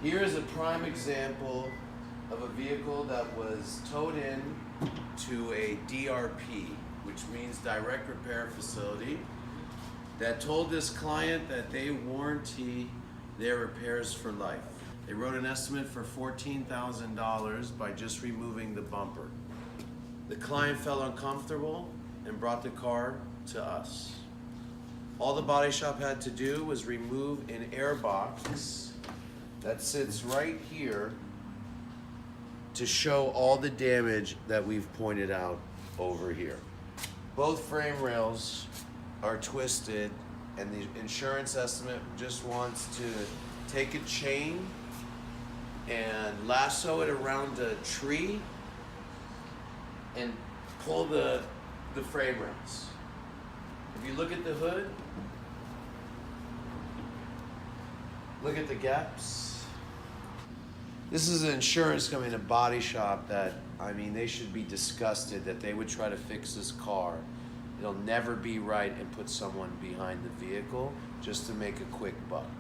Here is a prime example of a vehicle that was towed in to a DRP, which means direct repair facility, that told this client that they warranty their repairs for life. They wrote an estimate for $14,000 by just removing the bumper. The client felt uncomfortable and brought the car to us. All the body shop had to do was remove an air box that sits right here to show all the damage that we've pointed out over here. Both frame rails are twisted, and the insurance estimate just wants to take a chain and lasso it around a tree and pull the frame rails. If you look at the hood, look at the gaps. This is an insurance company in a body shop that, I mean, they should be disgusted that they would try to fix this car. It'll never be right and put someone behind the vehicle just to make a quick buck.